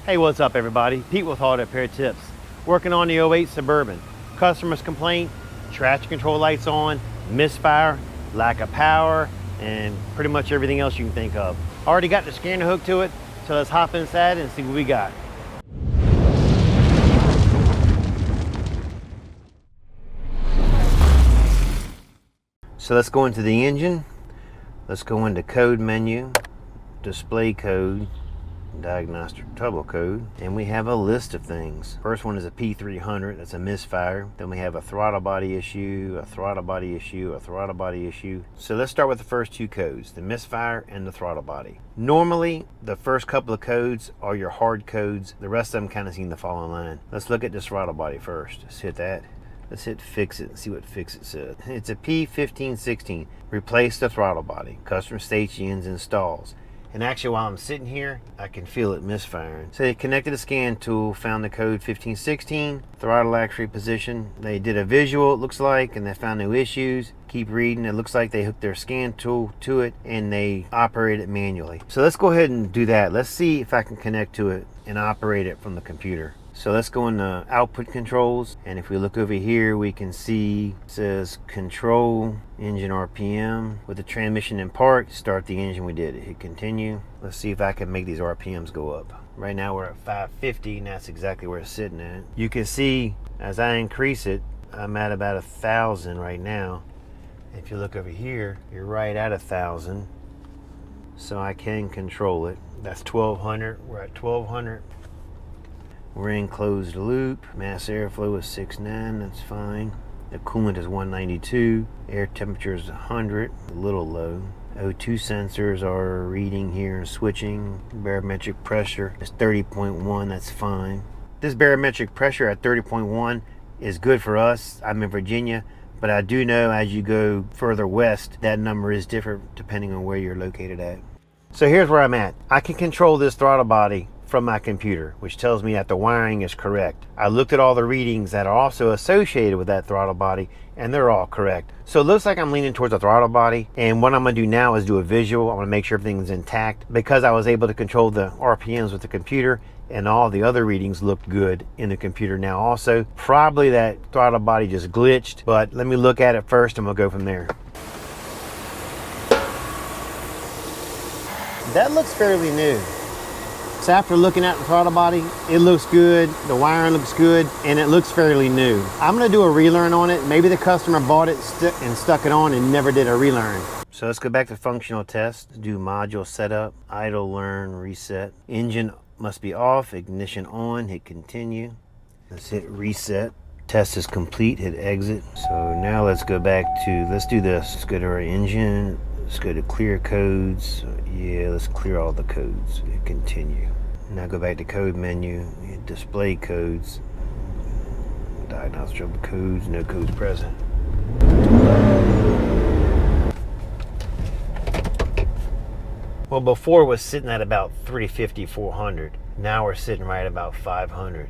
Hey, what's up everybody? Pete with Auto Repair Tips. Working on the '08 Suburban. Customer's complaint, traction control lights on, misfire, lack of power, and pretty much everything else you can think of. Already got the scanner hooked to it, so let's hop inside and see what we got. So let's go into the engine. Let's go into code menu, display code, diagnostic trouble code, and we have a list of things. First one is a P300, that's a misfire. Then we have a throttle body issue, a throttle body issue, a throttle body issue. So let's start with the first two codes, the misfire and the throttle body. Normally, the first couple of codes are your hard codes. The rest of them kind of seem to fall in line. Let's look at this throttle body first. Let's hit that. Let's hit fix it and see what fix it says. It's a P1516. Replace the throttle body. Customer stations installs. And actually, while I'm sitting here, I can feel it misfiring. So they connected a scan tool, found the code 1516, throttle actually position. They did a visual, it looks like, and they found no issues. Keep reading, it looks like they hooked their scan tool to it and they operate it manually. So let's go ahead and do that. Let's see if I can connect to it and operate it from the computer. So let's go into output controls, and if we look over here we can see it says control engine RPM with the transmission in park. Start the engine, we did it. Hit continue. Let's see if I can make these RPMs go up. Right now we're at 550 and that's exactly where it's sitting at. You can see as I increase it, I'm at about 1,000 right now. If you look over here, you're right at 1,000, so I can control it. That's 1,200. We're at 1,200. We're in closed loop. Mass airflow is 6.9, that's fine. The coolant is 192. Air temperature is 100, a little low. O2 sensors are reading here and switching. Barometric pressure is 30.1, that's fine. This barometric pressure at 30.1 is good for us. I'm in Virginia, but I do know as you go further west, that number is different depending on where you're located at. So here's where I'm at. I can control this throttle body from my computer, which tells me that the wiring is correct. I looked at all the readings that are also associated with that throttle body and they're all correct. So it looks like I'm leaning towards the throttle body, and what I'm gonna do now is do a visual. I wanna make sure everything's intact because I was able to control the RPMs with the computer and all the other readings look good in the computer now also. Probably that throttle body just glitched, but let me look at it first and we'll go from there. That looks fairly new. So after looking at the throttle body, it looks good, the wiring looks good, and it looks fairly new. I'm gonna do a relearn on it. Maybe the customer bought it and stuck it on and never did a relearn. So let's go back to functional test, do module setup, idle, learn, reset. Engine must be off, ignition on, hit continue. Let's hit reset. Test is complete, hit exit. So now let's go back to, let's do this. Let's go to our engine. Let's go to clear codes. Yeah, let's clear all the codes. Hit continue. Now go back to code menu, hit display codes. Diagnostic trouble codes, no codes present. Well, before it was sitting at about 350, 400. Now we're sitting right about 500.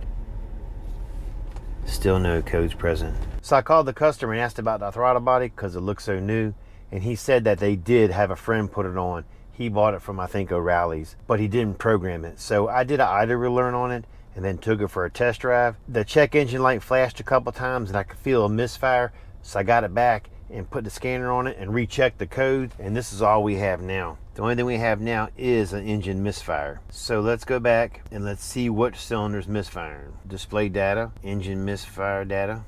Still no codes present. So I called the customer and asked about the throttle body because it looks so new. And he said that they did have a friend put it on. He bought it from, I think, O'Reilly's, but he didn't program it. So I did an idle relearn on it and then took it for a test drive. The check engine light flashed a couple times and I could feel a misfire. So I got it back and put the scanner on it and rechecked the code. And this is all we have now. The only thing we have now is an engine misfire. So let's go back and let's see what cylinder's misfiring. Display data, engine misfire data.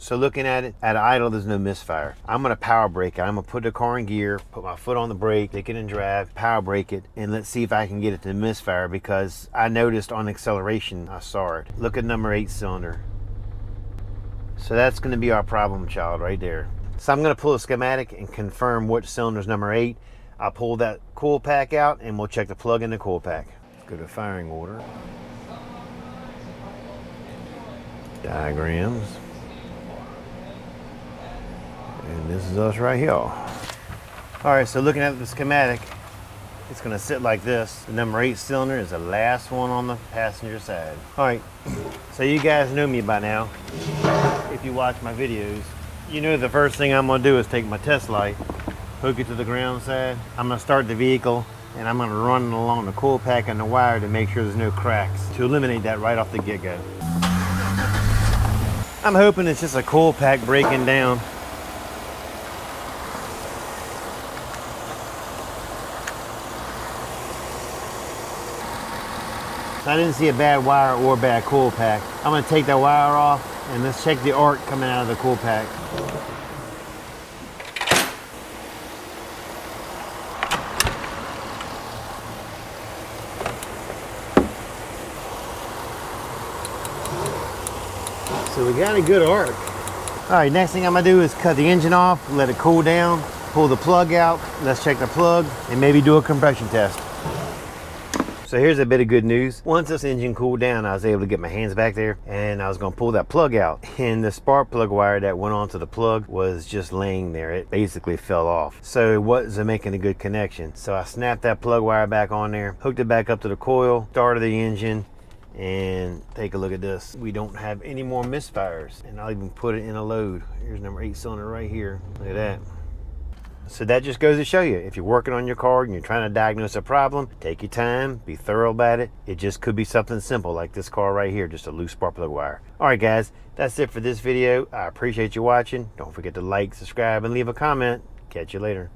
So looking at it, at idle, there's no misfire. I'm gonna power brake it. I'm gonna put the car in gear, put my foot on the brake, take it in drive, power brake it, and let's see if I can get it to misfire because I noticed on acceleration, I saw it. Look at number 8 cylinder. So that's gonna be our problem child right there. So I'm gonna pull a schematic and confirm which cylinder's number 8. I'll pull that coil pack out and we'll check the plug in the coil pack. Go to firing order. Diagrams. And this is us right here. All right, so looking at the schematic, it's gonna sit like this. The number 8 cylinder is the last one on the passenger side. All right, so you guys know me by now. If you watch my videos, you know the first thing I'm gonna do is take my test light, hook it to the ground side. I'm gonna start the vehicle and I'm going to run it along the coil pack and the wire to make sure there's no cracks, to eliminate that right off the get-go. I'm hoping it's just a coil pack breaking down. I didn't see a bad wire or bad coil pack. I'm going to take that wire off and let's check the arc coming out of the coil pack. So we got a good arc. All right, next thing I'm going to do is cut the engine off, let it cool down, pull the plug out. Let's check the plug and maybe do a compression test. So here's a bit of good news. Once this engine cooled down, I was able to get my hands back there and I was gonna pull that plug out. And the spark plug wire that went onto the plug was just laying there. It basically fell off. So it wasn't making a good connection. So I snapped that plug wire back on there, hooked it back up to the coil, started the engine, and take a look at this. We don't have any more misfires. And I'll even put it in a load. Here's number 8 cylinder right here. Look at that. So that just goes to show you, if you're working on your car and you're trying to diagnose a problem, take your time, be thorough about it. It just could be something simple like this car right here, just a loose spark plug wire. All right, guys, that's it for this video. I appreciate you watching. Don't forget to like, subscribe, and leave a comment. Catch you later.